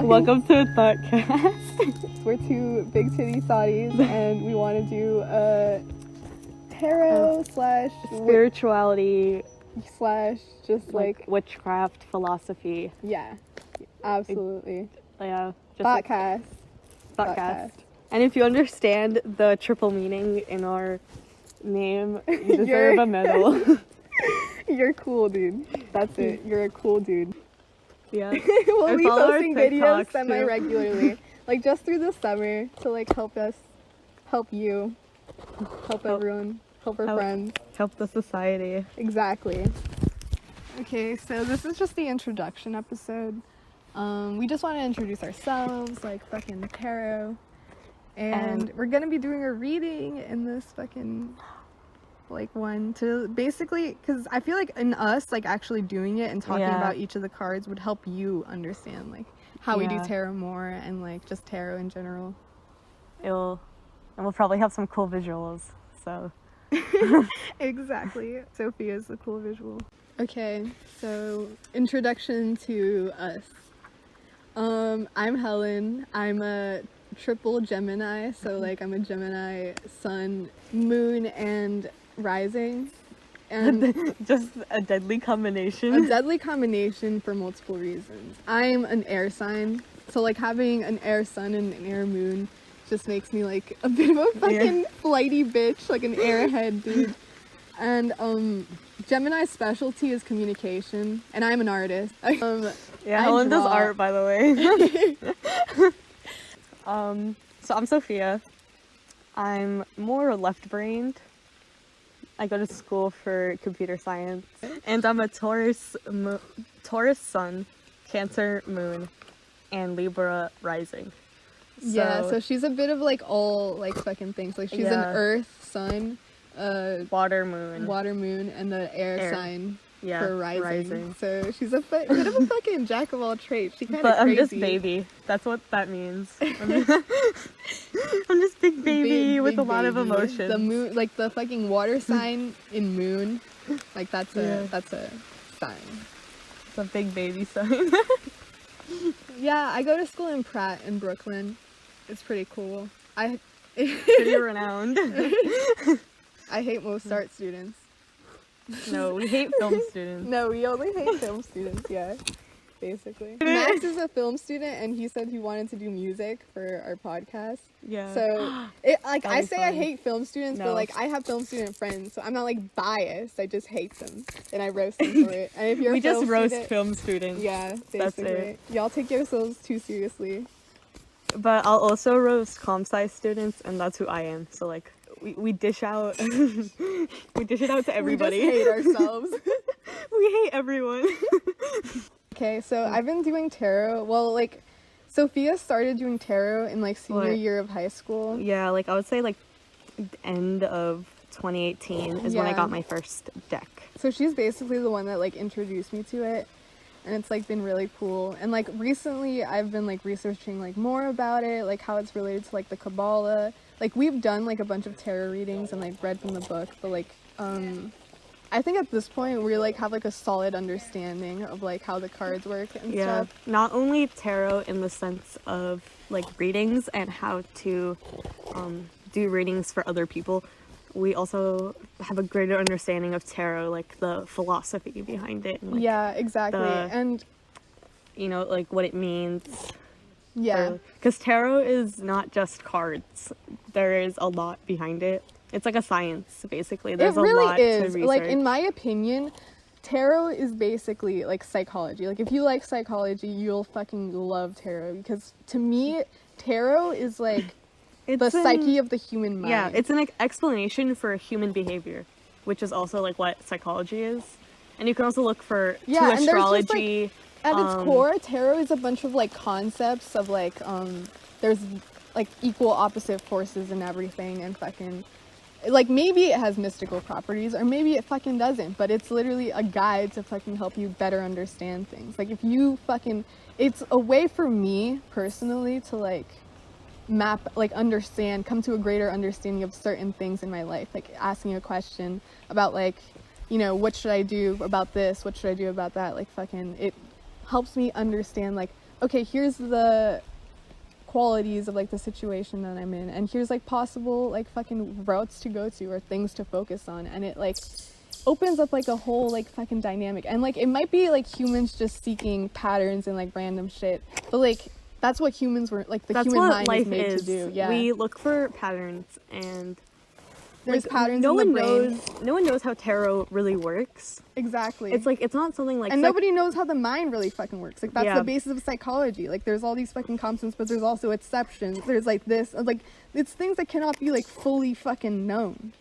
Welcome to Thoughtcast. We're two big titty thotties, and we want to do a tarot slash spirituality slash just like witchcraft philosophy. Yeah, absolutely. Yeah, just Thoughtcast. Thothcast. And if you understand the triple meaning in our name, you deserve a medal. You're cool, dude. That's it. You're a cool dude. Yeah. We'll be posting videos too. semi-regularly, like just through the summer to like help us, help you, help everyone, help our friends. Help the society. Exactly. Okay, so this is just the introduction episode. We just want to introduce ourselves, like fucking tarot. And we're gonna be doing a reading in this fucking like one to basically, because I feel like in us like actually doing it and talking about each of the cards would help you understand like how we do tarot more and like just tarot in general. And we'll probably have some cool visuals, so exactly. Sophia's the cool visual. Okay, so introduction to us. I'm Helen. I'm a triple Gemini, so like I'm a Gemini sun, moon, and rising, and just a deadly combination. A deadly combination for multiple reasons. I'm an air sign, so like having an air sun and an air moon just makes me like a bit of a fucking flighty bitch, like an airhead dude. And Gemini's specialty is communication, and I'm an artist. Helen does art, by the way. So I'm Sofia. I'm more left-brained. I go to school for computer science, and I'm a Taurus sun, Cancer moon, and Libra rising. So she's a bit of like all like fucking things. Like she's an Earth sun, water moon, and the air sign. For rising. So she's a bit of a fucking jack of all trades. She kind of crazy. I'm just baby. That's what that means. I'm just big baby with a lot of emotions. The moon, like the fucking water sign in moon, like that's a sign. It's a big baby sign. Yeah, I go to school in Pratt in Brooklyn. It's pretty cool. Pretty renowned. I hate most art students. No, we hate film students. No, we only hate film students, basically. Max is a film student, and he said he wanted to do music for our podcast. Yeah. So, I say I hate film students, but like I have film student friends, so I'm not like biased. I just hate them, and I roast them for it. And if you're we just roast film students. Yeah, basically. That's it. Y'all take yourselves too seriously. But I'll also roast comm-sci students, and that's who I am. So like. We dish out we dish it out to everybody. We just hate ourselves. We hate everyone. Okay, so I've been doing tarot. Well, like Sofia started doing tarot in like senior year of high school. Yeah, like I would say like end of 2018 is when I got my first deck. So she's basically the one that like introduced me to it, and it's like been really cool. And like recently I've been like researching like more about it, like how it's related to like the Kabbalah. Like, we've done, like, a bunch of tarot readings and, like, read from the book, but, like, I think at this point we, like, have, like, a solid understanding of, like, how the cards work and stuff. Not only tarot in the sense of, like, readings and how to do readings for other people, we also have a greater understanding of tarot, like, the philosophy behind it. And, like, yeah, exactly. And, you know, like, what it means. Yeah. Because tarot is not just cards. There is a lot behind it. It's like a science, basically. There's a lot to research. Like, in my opinion, tarot is basically, like, psychology. Like, if you like psychology, you'll fucking love tarot. Because, to me, tarot is, like, the psyche of the human mind. Yeah, it's an explanation for human behavior, which is also, like, what psychology is. And you can also look to astrology. At its core, tarot is a bunch of, like, concepts of, like, there's, like, equal opposite forces and everything, and fucking, like, maybe it has mystical properties, or maybe it fucking doesn't, but it's literally a guide to fucking help you better understand things. Like, if you fucking, it's a way for me, personally, to, like, map, like, understand, come to a greater understanding of certain things in my life, like, asking a question about, like, you know, what should I do about this, what should I do about that, like, fucking, it helps me understand, like, okay, here's the qualities of like the situation that I'm in, and here's like possible like fucking routes to go to or things to focus on, and it like opens up like a whole like fucking dynamic. And like it might be like humans just seeking patterns and like random shit, but like that's what humans were like, the human mind is made to do. Yeah, we look for patterns, and there's like, patterns no in the one brain. no one knows how tarot really works. Exactly. It's like, it's not something like, and nobody knows how the mind really fucking works. Like that's Yeah. the basis of psychology. Like there's all these fucking constants, but there's also exceptions. There's like this, like it's things that cannot be like fully fucking known.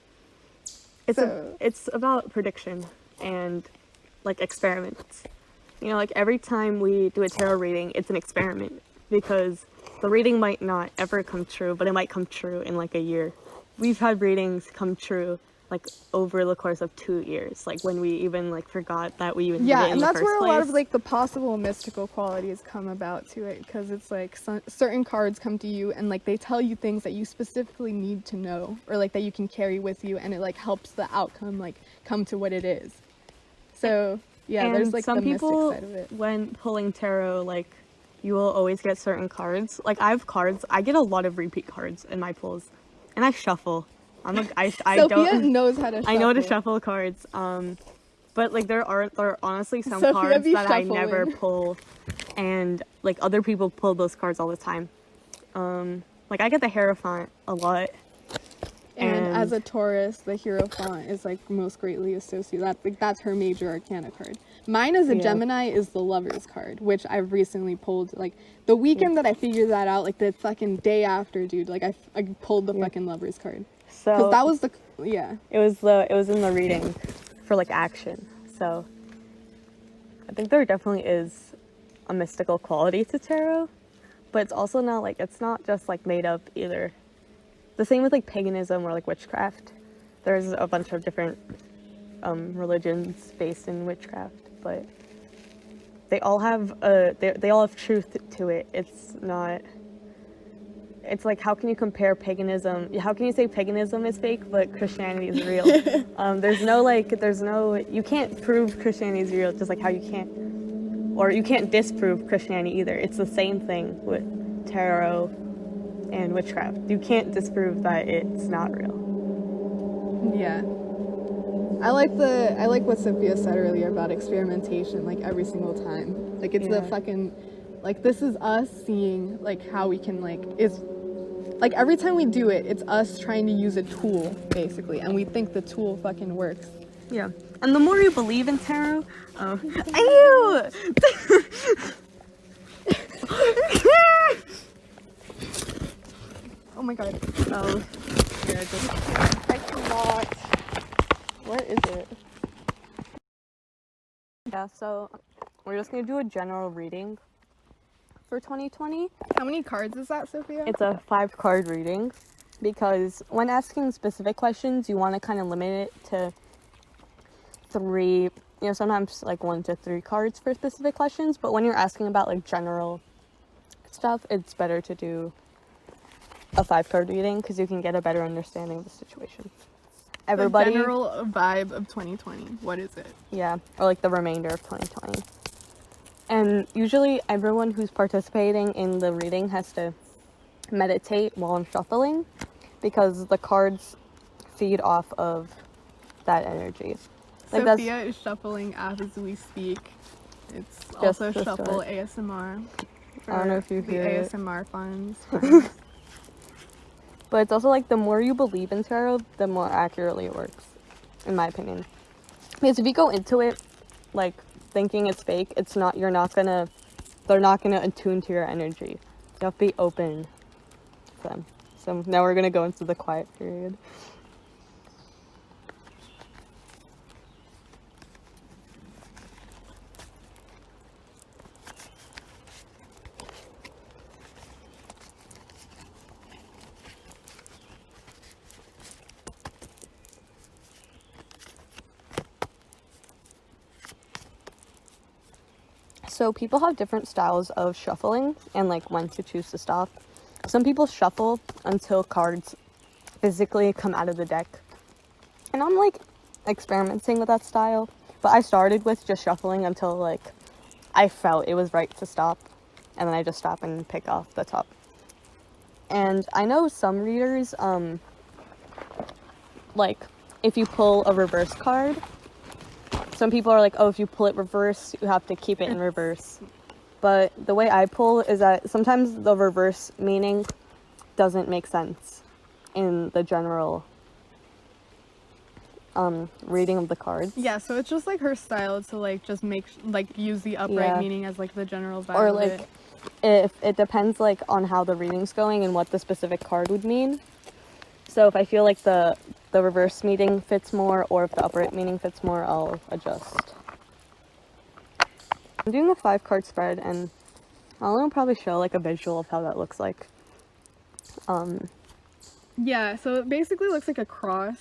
It's about prediction and like experiments. You know, like every time we do a tarot reading, it's an experiment, because the reading might not ever come true, but it might come true in like a year. We've had readings come true like over the course of 2 years, like when we even like forgot that we even did it in and the that's first where place. a lot of like the possible mystical qualities come about to it, because it's like certain cards come to you and like they tell you things that you specifically need to know, or like that you can carry with you, and it like helps the outcome like come to what it is. So yeah, and there's like some the people, mystic side of it. when pulling tarot, like you will always get certain cards. Like I have cards, I get a lot of repeat cards in my pulls, and I shuffle. I Sophia don't knows how to shuffle. I know how to shuffle cards. But like there are honestly some Sophia cards be that I shuffling. never pull, and like other people pull those cards all the time. Like I get the Hierophant a lot. And as a Taurus, the Hierophant is like most greatly associated. That's her major arcana card. Mine as a Gemini is the Lover's card, which I've recently pulled. Like the weekend that I figured that out, like the fucking day after, dude. Like I pulled the fucking Lover's card. So Because that was the it was in the reading for like action. So I think there definitely is a mystical quality to tarot, but it's also not like, it's not just like made up either. The same with like paganism or like witchcraft. There's a bunch of different religions based in witchcraft, but they all have they all have truth to it. It's like, how can you compare paganism? How can you say paganism is fake, but Christianity is real? You can't prove Christianity is real, just like how you can't disprove Christianity either. It's the same thing with tarot and witchcraft. You can't disprove that it's not real. Yeah. I like what Sophia said earlier about experimentation, like every single time. Like it's the fucking, like this is us seeing like how we can like, it's like every time we do it, it's us trying to use a tool basically, and we think the tool fucking works. Yeah. And the more you believe in tarot, ew! Oh my god. Oh, yeah, I cannot. what is it? Yeah, so we're just gonna do a general reading for 2020. How many cards is that, Sophia? It's a 5-card reading, because when asking specific questions, you want to kind of limit it to 3, sometimes like 1 to 3 cards for specific questions, but when you're asking about like general stuff, it's better to do a 5-card reading, because you can get a better understanding of the situation. Everybody, the general vibe of 2020. What is it? yeah, or like the remainder of 2020. And usually everyone who's participating in the reading has to meditate while I'm shuffling, because the cards feed off of that energy. Like Sophia is shuffling as we speak. It's also the shuffle start. ASMR. I don't know if you the hear it. ASMR funds. But it's also like, the more you believe in tarot, the more accurately it works, in my opinion. Because if you go into it like thinking it's fake, they're not gonna attune to your energy. You have to be open to them. So now we're gonna go into the quiet period. So people have different styles of shuffling and like when to choose to stop. Some people shuffle until cards physically come out of the deck. And I'm like experimenting with that style. But I started with just shuffling until like I felt it was right to stop. and then I just stop and pick off the top. And I know some readers, like, if you pull a reverse card, some people are like, oh, if you pull it reverse, you have to keep it in reverse. But the way I pull is that sometimes the reverse meaning doesn't make sense in the general reading of the cards. Yeah, so it's just like her style to like just make like use the upright meaning as like the general vibe. Or of like it. if it depends like on how the reading's going and what the specific card would mean. So if I feel like the reverse meaning fits more, or if the upright meaning fits more, I'll adjust. I'm doing a 5-card spread, and I'll probably show like a visual of how that looks like. Yeah, so it basically looks like a cross.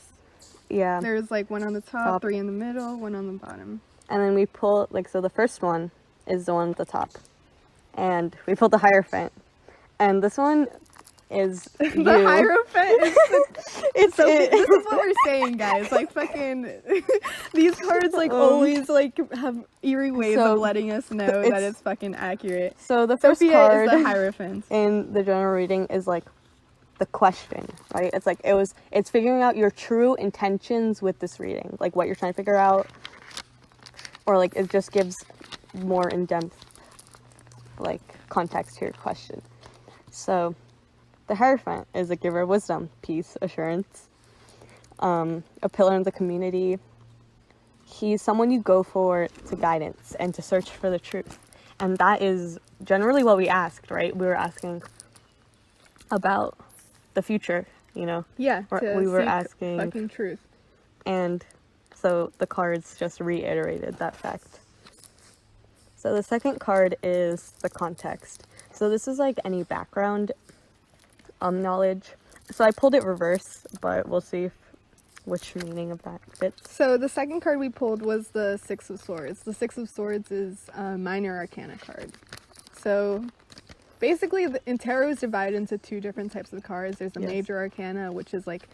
Yeah. There's like one on the top, 3 in the middle, 1 on the bottom. And then we pull, like, so the first one is the one at the top. And we pulled the Hierophant. And this one is you. The Hierophant is this is what we're saying, guys. Like, fucking, these cards, like, always, like, have eerie ways of letting us know that it's fucking accurate. So the first Sofia card is the Hierophant. in the general reading is, like, the question, right? It's like, it's figuring out your true intentions with this reading. Like, what you're trying to figure out. Or, like, it just gives more in-depth, like, context to your question. So, the Hierophant is a giver of wisdom, peace, assurance, a pillar in the community. He's someone you go for to guidance and to search for the truth. And that is generally what we asked, right? We were asking about the future, you know? Yeah, we were asking fucking truth. And so the cards just reiterated that fact. So the second card is the context. So this is like any background knowledge. So I pulled it reverse, but we'll see which meaning of that fits. So the second card we pulled was the 6 of Swords. The 6 of Swords is a minor arcana card. So basically, in tarot is divided into 2 different types of cards. There's the major arcana, which is like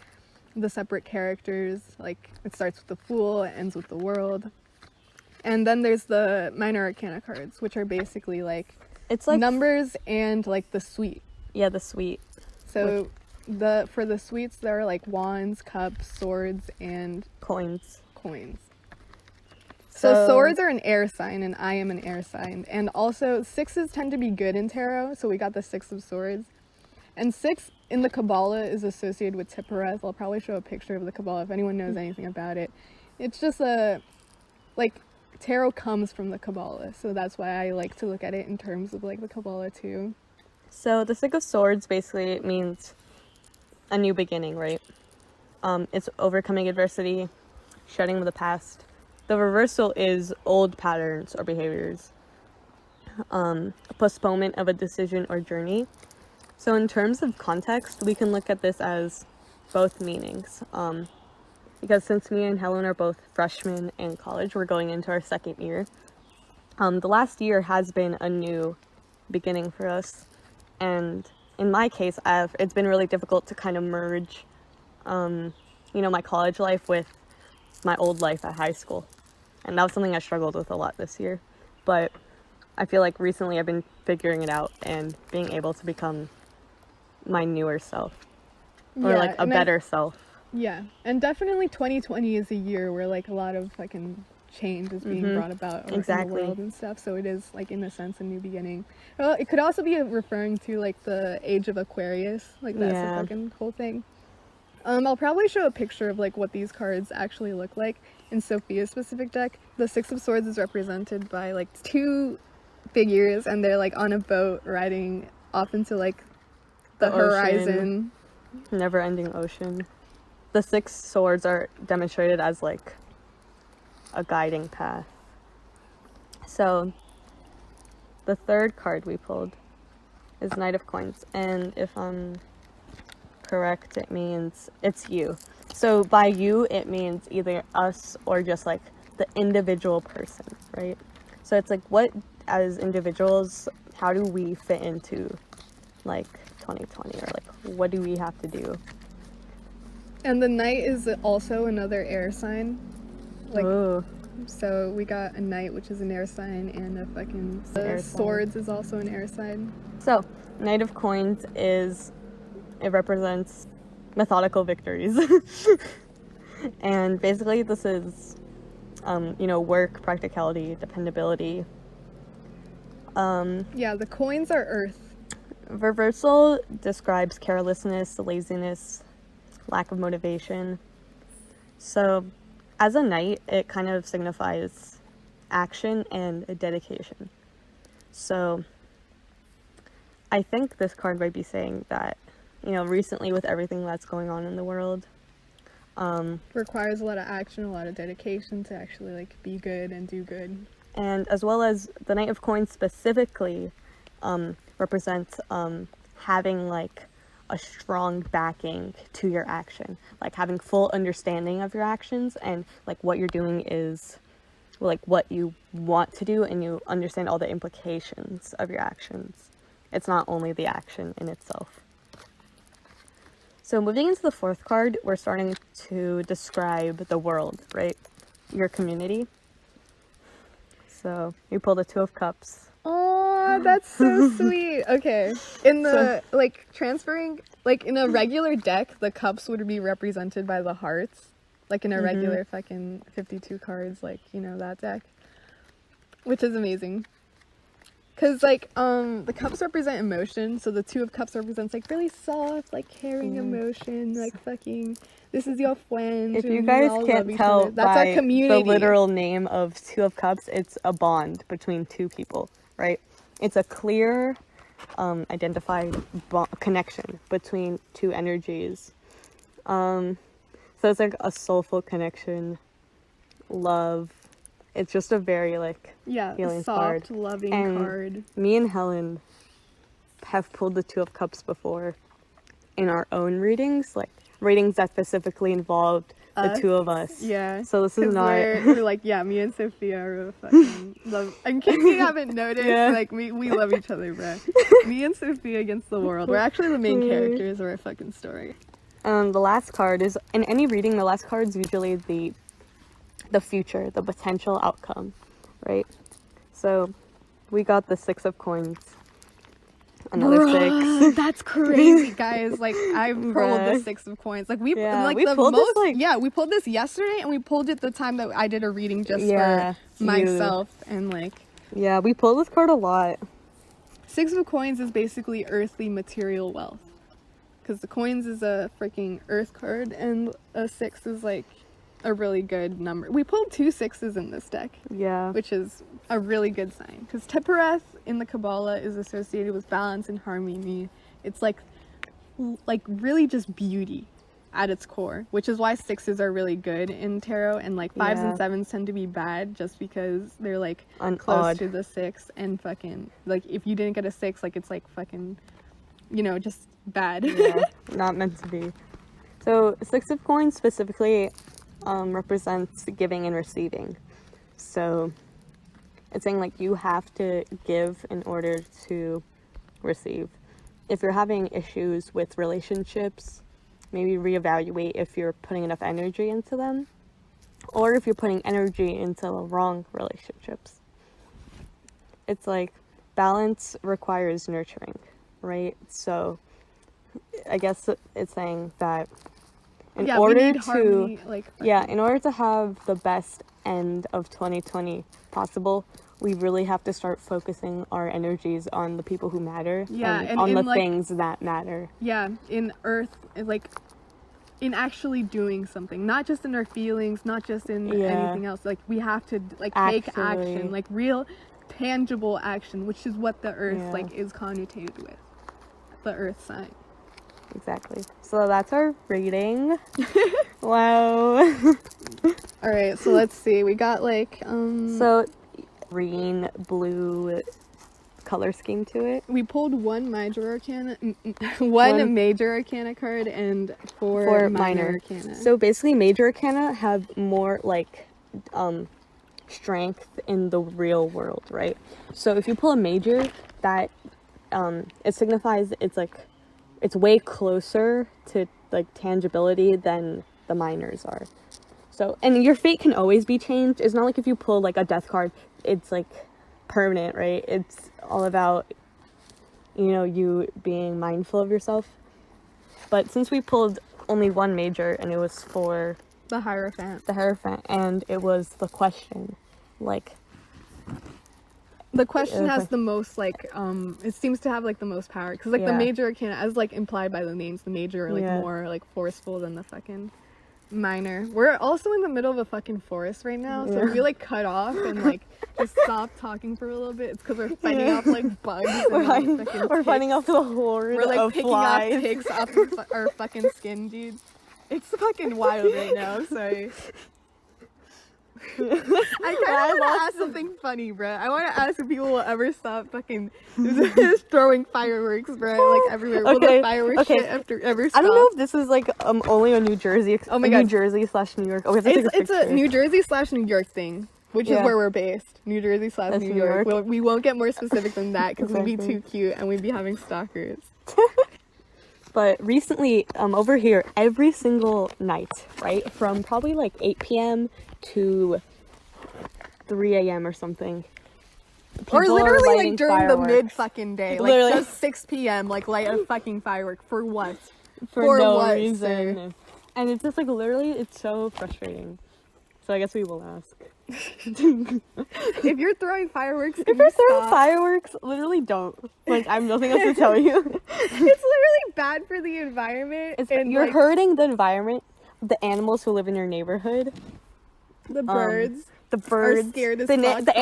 the separate characters. Like, it starts with the Fool, it ends with the World. And then there's the minor arcana cards, which are basically like, it's like numbers and like the suite. Yeah, the suite. So for the suites, there are like wands, cups, swords, and coins. So swords are an air sign, and I am an air sign. And also, 6s tend to be good in tarot, so we got the 6 of Swords. And 6 in the Kabbalah is associated with Tiphereth. I'll probably show a picture of the Kabbalah if anyone knows anything about it. It's just tarot comes from the Kabbalah, so that's why I like to look at it in terms of like the Kabbalah too. So the 6 of Swords basically means a new beginning, right? It's overcoming adversity, shedding the past. The reversal is old patterns or behaviors, a postponement of a decision or journey. So in terms of context, we can look at this as both meanings. Because since me and Helen are both freshmen in college, we're going into our 2nd year. The last year has been a new beginning for us. And in my case, it's been really difficult to kind of merge, my college life with my old life at high school. And that was something I struggled with a lot this year. But I feel like recently I've been figuring it out and being able to become my newer self. Or like a better self. Yeah, and definitely 2020 is a year where like a lot of fucking change is being brought about in the world and stuff, so it is like in a sense a new beginning. Well, it could also be referring to like the age of Aquarius, like that's the fucking whole thing. I'll probably show a picture of like what these cards actually look like in Sofia's specific deck. The 6 of Swords is represented by like 2 figures, and they're like on a boat riding off into like the horizon. Never-ending ocean. The 6 swords are demonstrated as like a guiding path. So the third card we pulled is Knight of Coins, and if I'm correct, it means it's you. So by you, it means either us or just like the individual person, right? So it's like, what as individuals, how do we fit into like 2020, or like what do we have to do? And the Knight is also another air sign. Like, ooh. So we got a knight, which is an air sign, and a fucking swords is also an air sign. So, Knight of Coins it represents methodical victories. And basically this is, work, practicality, dependability. Yeah, the coins are earth. Reversal describes carelessness, laziness, lack of motivation. So, as a knight, it kind of signifies action and a dedication. So, I think this card might be saying that, recently with everything that's going on in the world, requires a lot of action, a lot of dedication to actually, like, be good and do good. And as well as the Knight of Coins specifically represents having, like, a strong backing to your action, like having full understanding of your actions, and like what you're doing is like what you want to do, and you understand all the implications of your actions. It's not only the action in itself. So moving into the fourth card, we're starting to describe the world, right? Your community. So we pulled the Two of Cups. Oh, that's so sweet. Okay. In the, transferring, in a regular deck, the cups would be represented by the hearts. Like in a regular fucking 52 cards, that deck. Which is amazing. Because, the cups represent emotion, so the Two of Cups represents, really soft, caring emotion, this is your friend. If you guys can't tell that's by our community. The literal name of Two of Cups, it's a bond between two people, right? It's a clear, identified connection between two energies. So it's like a soulful connection, love. It's just a very, healing soft, card. loving and card. Me and Helen have pulled the Two of Cups before in our own readings, readings that specifically involved the two of us. Yeah. So this is not... We're me and Sofia are fucking love... In case you haven't noticed, we love each other, bro. Me and Sofia against the world. We're actually the main characters of our fucking story. The last card is... In any reading, the last card is usually the future, the potential outcome, right? So we got the Six of Coins. Another Bruh, 6. That's crazy, guys. I rolled the Six of Coins. We pulled this yesterday, and we pulled it the time that I did a reading just for myself. And we pulled this card a lot. Six of Coins is basically earthly material wealth. Because the coins is a freaking earth card, and a 6 is a really good number. We pulled 2 6s in this deck. Yeah. Which is a really good sign. Because Tepereth in the Kabbalah is associated with balance and harmony. It's really just beauty at its core. Which is why 6s are really good in tarot. And 5s and 7s tend to be bad just because they're close to the 6. And fucking, if you didn't get a 6, it's fucking, just bad. Yeah, not meant to be. So Six of Coins specifically represents giving and receiving. So it's saying you have to give in order to receive. If you're having issues with relationships, maybe reevaluate if you're putting enough energy into them, or if you're putting energy into the wrong relationships. It's balance requires nurturing, right? So I guess it's saying that in order to have the best end of 2020 possible, we really have to start focusing our energies on the people who matter, and on the things that matter. Yeah, in earth, in actually doing something, not just in our feelings, not just in anything else. We have to take action, real tangible action, which is what the earth is connotated with, the earth sign. Exactly. So that's our reading. Wow. All right, so let's see. We got so green, blue color scheme to it. We pulled one major arcana card and four minor arcana. So basically major arcana have more strength in the real world, right? So if you pull a major, that it signifies it's way closer to tangibility than the minors are. So, and your fate can always be changed. It's not like if you pull like a death card, it's like permanent, right? It's all about, you being mindful of yourself. But since we pulled only one major, and it was for The Hierophant. And it was the question, like, the question has the most, like, it seems to have, like, the most power, because, like, the major arcana, as, like, implied by the names, the major are, like, more, like, forceful than the fucking minor. We're also in the middle of a fucking forest right now, so if we, like, cut off and, like, just stop talking for a little bit, it's because we're fighting off, like, bugs and, we're fighting off the horde We're, like, of picking flies. off ticks off our fucking skin, dude. It's fucking wild right now, I'm sorry. I kind of want to ask something funny, bro. I want to ask if people will ever stop fucking throwing fireworks, bro, like everywhere. Will the fireworks shit ever stop? I don't know if this is like only a New Jersey. Oh my God. New Jersey/New York. Okay, it's a New Jersey/New York thing, which is where we're based. New Jersey/New York. We won't get more specific than that because we'd be too cute and we'd be having stalkers. But recently, over here, every single night, right, from probably like 8 p.m. to 3 a.m. or something. Or literally like during fireworks. the mid fucking day. Like Literally. just 6 p.m. like light a fucking firework. For what? For no what, reason. sir? And it's just like literally, it's so frustrating. So I guess we will ask. If you're throwing fireworks, fireworks, literally don't. Like, I have nothing else to tell you. It's literally bad for the environment. You're like, hurting the environment, the animals who live in your neighborhood. The birds. The birds are scared as the fuck,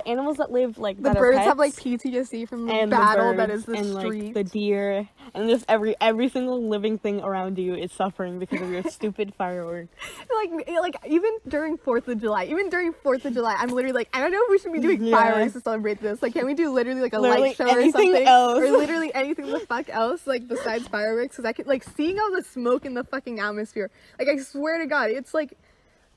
animals that live like the that birds are pets, have like PTSD from the and battle the that is the and, street. like, the deer, and just every single living thing around you is suffering because of your stupid fireworks. Like even during 4th of July, I'm literally like, I don't know if we should be doing fireworks to celebrate this. Like, can we do literally like a light show or something else. or literally anything the fuck else like besides fireworks? Because I could like seeing all the smoke in the fucking atmosphere. Like, I swear to God,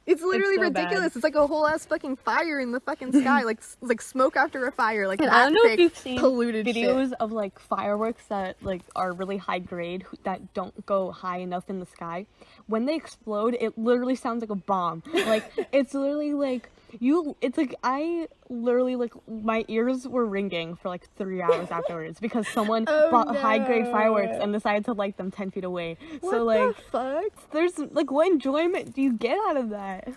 it's literally so ridiculous. bad. It's like a whole ass fucking fire in the fucking sky, like smoke after a fire. Like, And I don't know if you've seen polluted videos shit. of like fireworks that like are really high grade that don't go high enough in the sky. When they explode, it literally sounds like a bomb. Like, it's literally like it's like I literally like my ears were ringing for like 3 hours afterwards because someone bought high grade fireworks and decided to light them 10 feet away. What so like the fuck? there's like, what enjoyment do you get out of that?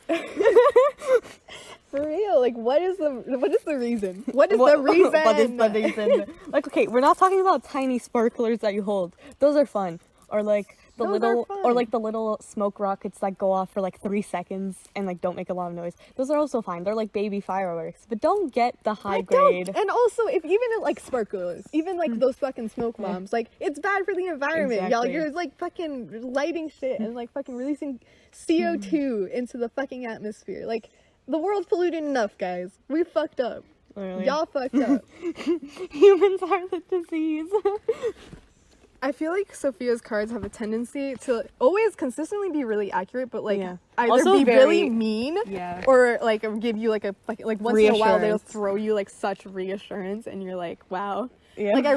For real, like what is the reason? What is the reason? What is the reason? Like, okay, we're not talking about tiny sparklers that you hold. Those are fun. Or like the little smoke rockets that go off for like 3 seconds and like don't make a lot of noise. Those are also fine. They're like baby fireworks, but don't get the high grade. And also, if even like sparklers, even like those fucking smoke bombs, like it's bad for the environment, y'all. You're like fucking lighting shit and like fucking releasing CO2 into the fucking atmosphere. Like, the world's polluted enough, guys. We fucked up. Literally. Y'all fucked up. Humans are the disease. I feel like Sofia's cards have a tendency to always consistently be really accurate, but like either also be really mean or like give you like a like once in a while they'll throw you like such reassurance and you're like, wow. Yeah. Like, I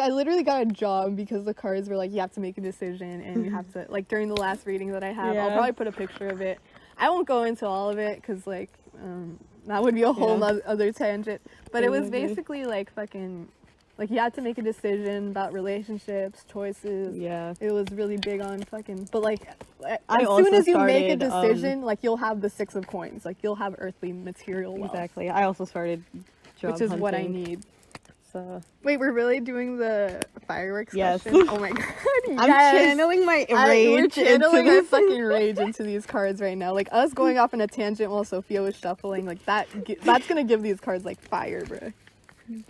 literally got a job because the cards were like, you have to make a decision and you have to, like, during the last reading that I have, I'll probably put a picture of it. I won't go into all of it because like that would be a whole other tangent, but it was basically like fucking like you had to make a decision about relationships, choices. It was really big on fucking, but like as soon as you make a decision, like you'll have the 6 of coins, like you'll have earthly material wealth. Exactly. I also started job which is hunting. what I need. So wait, we're really doing the fireworks session? Oh my God. I'm channeling my rage. We're channeling our fucking rage into these cards right now. Like, us going off on a tangent while Sofia was shuffling, like that's gonna give these cards like fire,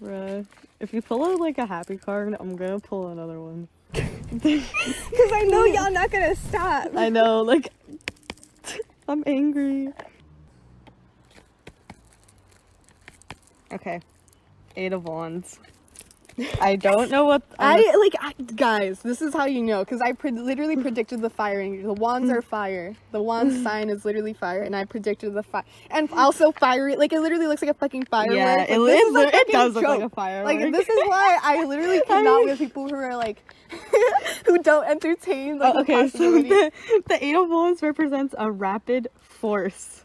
bruh. If you pull out like a happy card, I'm gonna pull another one. Because I know y'all not gonna stop. I know, like, I'm angry. Okay. 8 of Wands. I don't know what... guys, this is how you know, because I literally predicted the fire, and the wands are fire. The wand sign is literally fire, and I predicted the fire. And also fire, like, it literally looks like a fucking firework. Yeah, like, it does look like a firework. Like, this is why I literally cannot with people who are like, who who don't entertain like okay, so possibility. the Eight of Wands represents a rapid force.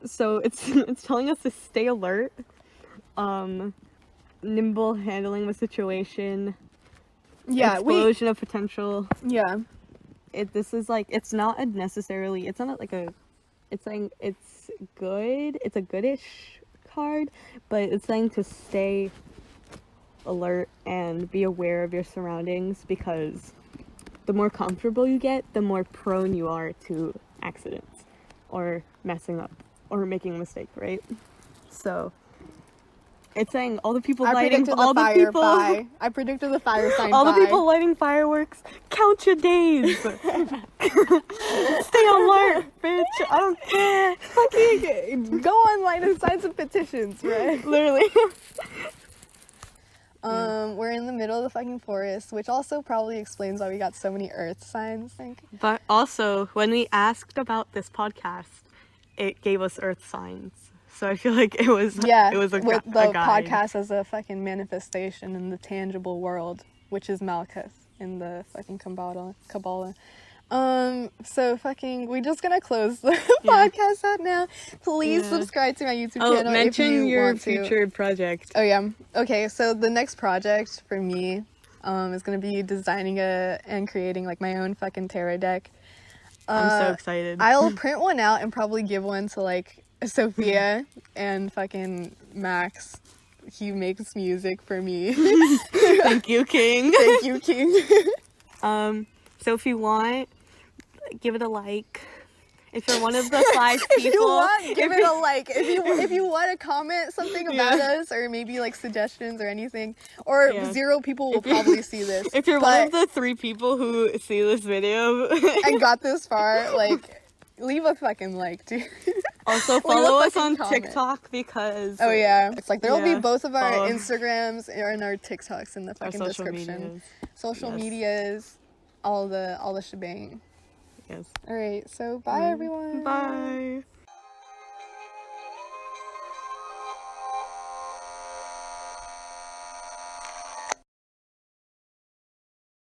So it's telling us to stay alert, nimble handling the situation, Yeah, explosion of potential. yeah. This is like, it's not like a, it's saying it's good, it's a goodish card, but it's saying to stay alert and be aware of your surroundings, because the more comfortable you get, the more prone you are to accidents or messing up or making a mistake, right? So it's saying all the people I lighting predicted all the fire. the people Bye. I predicted the fire sign. all bye. the people lighting fireworks, count your days. Stay alert, bitch. I don't care. Fucking go online and sign some petitions, right? Literally. We're in the middle of the fucking forest, which also probably explains why we got so many earth signs, I think. But also, when we asked about this podcast, it gave us earth signs. So I feel like it was With a the guide. podcast as a fucking manifestation in the tangible world, which is Malkuth in the fucking Kabbalah. So fucking, we're just gonna close the podcast out now. Please subscribe to my YouTube channel mention if you your want to. future project. Oh yeah. Okay, so the next project for me is gonna be designing and creating like my own fucking tarot deck. I'm so excited. I'll print one out and probably give one to like Sofia and fucking Max. He makes music for me. Thank you, King. Thank you, King. So if you want, give it a like. If you're one of the 5 people, If you want, give it a like. If you want to comment something about us, or maybe like suggestions or anything, or 0 people will probably see this. If you're one of the 3 people who see this video and got this far, like, leave a fucking like, dude. Also follow us on TikTok, because it's like there will be both of our follow. Instagrams and our TikToks in the fucking description. Social medias, all the shebang. Yes. All right, so bye everyone. Bye.